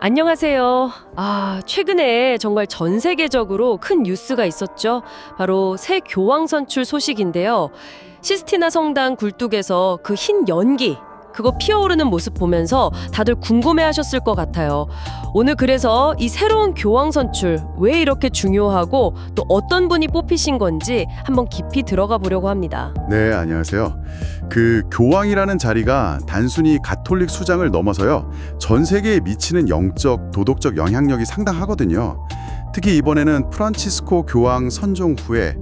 안녕하세요. 최근에 정말 전 세계적으로 큰 뉴스가 있었죠. 바로 새 교황 선출 소식인데요. 시스티나 성당 굴뚝에서 그 흰 연기, 그거 피어오르는 모습 보면서 다들 궁금해하셨을 것 같아요. 오늘 그래서 이 새로운 교황 선출 왜 이렇게 중요하고 또 어떤 분이 뽑히신 건지 한번 깊이 들어가 보려고 합니다. 네, 안녕하세요. 그 교황이라는 자리가 단순히 가톨릭 수장을 넘어서요. 전 세계에 미치는 영적, 도덕적 영향력이 상당하거든요. 특히 이번에는 프란치스코 교황 선종 후에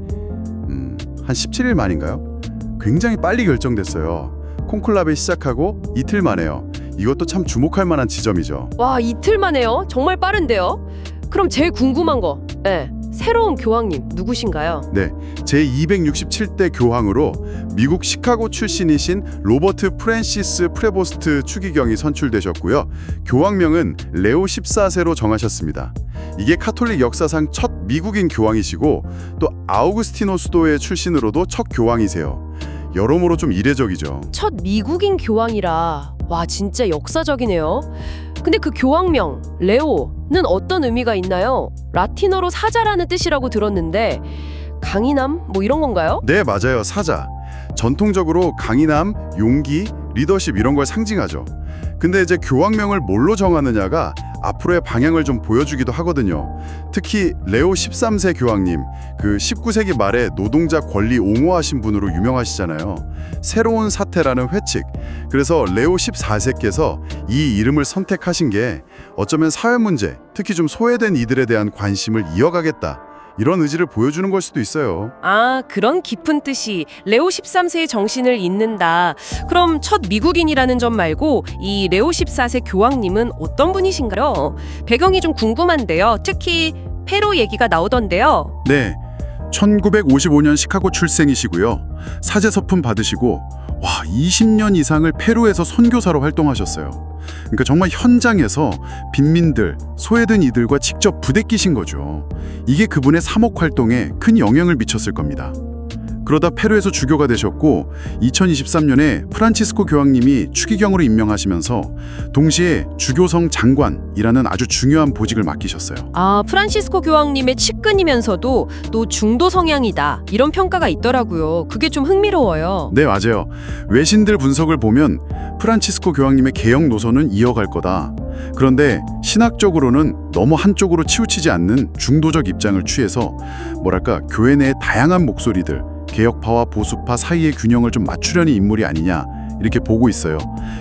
한 17일 만인가요? 굉장히 빨리 결정됐어요. 콘클라베 시작하고 이틀 만에요. 이것도 참 주목할 만한 지점이죠. 와, 이틀 만에요? 정말 빠른데요? 그럼 제일 궁금한 거, 새로운 교황님 누구신가요? 네, 제267대 교황으로 미국 시카고 출신이신 로버트 프랜시스 프레보스트 추기경이 선출되셨고요. 교황명은 레오 14세로 정하셨습니다. 이게 카톨릭 역사상 첫 미국인 교황이시고 또 아우구스티노 수도의 출신으로도 첫 교황이세요. 여러모로 좀 이례적이죠. 첫 미국인 교황이라 와 진짜 역사적이네요. 근데 그 교황명 레오는 어떤 의미가 있나요? 라틴어로 사자라는 뜻이라고 들었는데 강인함 뭐 이런 건가요? 네, 맞아요. 사자. 전통적으로 강인함, 용기, 리더십 이런 걸 상징하죠. 근데 이제 교황명을 뭘로 정하느냐가 앞으로의 방향을 좀 보여주기도 하거든요. 특히 레오 13세 교황님, 그 19세기 말에 노동자 권리 옹호하신 분으로 유명하시잖아요. 새로운 사태라는 회칙. 그래서 레오 14세께서 이 이름을 선택하신 게 어쩌면 사회 문제, 특히 좀 소외된 이들에 대한 관심을 이어가겠다. 이런 의지를 보여주는 걸 수도 있어요. 그런 깊은 뜻이 레오 13세의 정신을 잇는다. 그럼 첫 미국인이라는 점 말고 이 레오 14세 교황님은 어떤 분이신가요? 배경이 좀 궁금한데요. 특히 페루 얘기가 나오던데요. 네, 1955년 시카고 출생이시고요. 사제서품 받으시고 20년 이상을 페루에서 선교사로 활동하셨어요. 그러니까 정말 현장에서 빈민들, 소외된 이들과 직접 부대끼신 거죠. 이게 그분의 사목 활동에 큰 영향을 미쳤을 겁니다. 그러다 페루에서 주교가 되셨고 2023년에 프란치스코 교황님이 추기경으로 임명하시면서 동시에 주교성 장관이라는 아주 중요한 보직을 맡기셨어요. 프란치스코 교황님의 측근이면서도 또 중도 성향이다. 이런 평가가 있더라고요. 그게 좀 흥미로워요. 네, 맞아요. 외신들 분석을 보면 프란치스코 교황님의 개혁 노선은 이어갈 거다. 그런데 신학적으로는 너무 한쪽으로 치우치지 않는 중도적 입장을 취해서 교회 내의 다양한 목소리들, 개혁파와 보수파 사이의 균형을 좀 맞추려는 인물이 아니냐 이렇게 보고 있어요.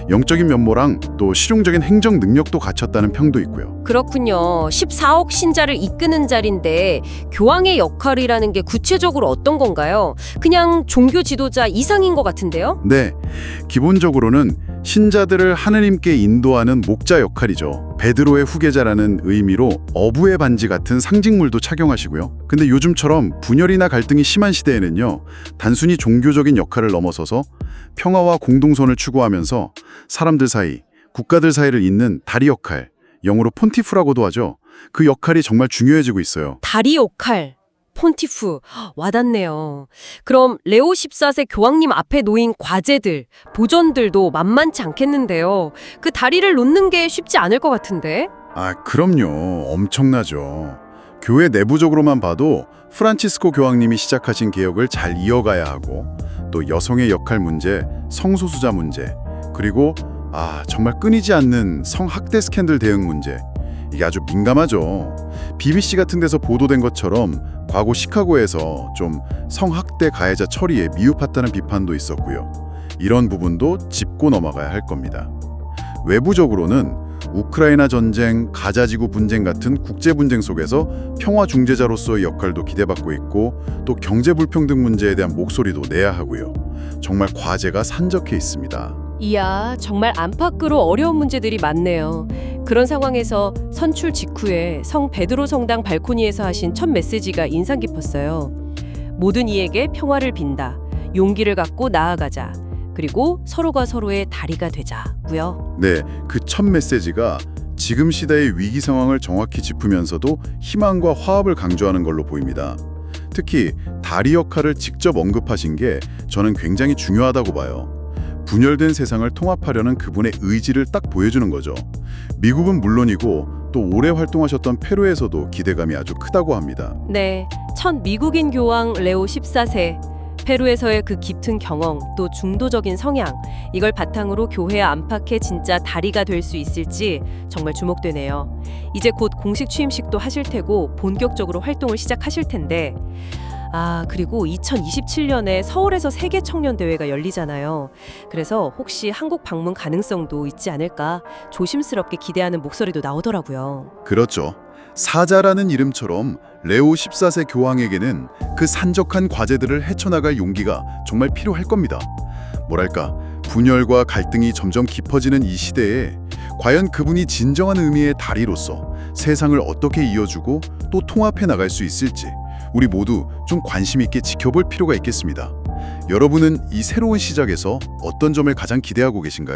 영적인 면모랑 또 실용적인 행정 능력도 갖췄다는 평도 있고요. 그렇군요. 14억 신자를 이끄는 자리인데 교황의 역할이라는 게 구체적으로 어떤 건가요? 그냥 종교 지도자 이상인 것 같은데요? 네, 기본적으로는 신자들을 하느님께 인도하는 목자 역할이죠. 베드로의 후계자라는 의미로 어부의 반지 같은 상징물도 착용하시고요. 근데 요즘처럼 분열이나 갈등이 심한 시대에는요, 단순히 종교적인 역할을 넘어서서 평화와 공동선을 추구하면서 사람들 사이, 국가들 사이를 잇는 다리 역할, 영어로 폰티프라고도 하죠. 그 역할이 정말 중요해지고 있어요. 다리 역할. 폰티프, 와닿네요. 그럼 레오 14세 교황님 앞에 놓인 과제들, 보전들도 만만치 않겠는데요. 그 다리를 놓는 게 쉽지 않을 것 같은데? 그럼요. 엄청나죠. 교회 내부적으로만 봐도 프란치스코 교황님이 시작하신 개혁을 잘 이어가야 하고 또 여성의 역할 문제, 성소수자 문제, 그리고 정말 끊이지 않는 성학대 스캔들 대응 문제, 이게 아주 민감하죠. BBC 같은 데서 보도된 것처럼 과거 시카고에서 좀 성학대 가해자 처리에 미흡했다는 비판도 있었고요. 이런 부분도 짚고 넘어가야 할 겁니다. 외부적으로는 우크라이나 전쟁, 가자지구 분쟁 같은 국제 분쟁 속에서 평화 중재자로서의 역할도 기대받고 있고 또 경제 불평등 문제에 대한 목소리도 내야 하고요. 정말 과제가 산적해 있습니다. 이야, 정말 안팎으로 어려운 문제들이 많네요. 그런 상황에서 선출 직후에 성 베드로 성당 발코니에서 하신 첫 메시지가 인상 깊었어요. 모든 이에게 평화를 빈다. 용기를 갖고 나아가자. 그리고 서로가 서로의 다리가 되자고요. 네, 그 첫 메시지가 지금 시대의 위기 상황을 정확히 짚으면서도 희망과 화합을 강조하는 걸로 보입니다. 특히 다리 역할을 직접 언급하신 게 저는 굉장히 중요하다고 봐요. 분열된 세상을 통합하려는 그분의 의지를 딱 보여주는 거죠. 미국은 물론이고 또 오래 활동하셨던 페루에서도 기대감이 아주 크다고 합니다. 네, 첫 미국인 교황 레오 14세. 페루에서의 그 깊은 경험, 또 중도적인 성향, 이걸 바탕으로 교회 안팎의 진짜 다리가 될 수 있을지 정말 주목되네요. 이제 곧 공식 취임식도 하실 테고 본격적으로 활동을 시작하실 텐데, 그리고 2027년에 서울에서 세계 청년 대회가 열리잖아요. 그래서 혹시 한국 방문 가능성도 있지 않을까 조심스럽게 기대하는 목소리도 나오더라고요. 그렇죠. 사자라는 이름처럼 레오 14세 교황에게는 그 산적한 과제들을 헤쳐나갈 용기가 정말 필요할 겁니다. 뭐랄까, 분열과 갈등이 점점 깊어지는 이 시대에 과연 그분이 진정한 의미의 다리로서 세상을 어떻게 이어주고 또 통합해 나갈 수 있을지 우리 모두 좀 관심 있게 지켜볼 필요가 있겠습니다. 여러분은 이 새로운 시작에서 어떤 점을 가장 기대하고 계신가요?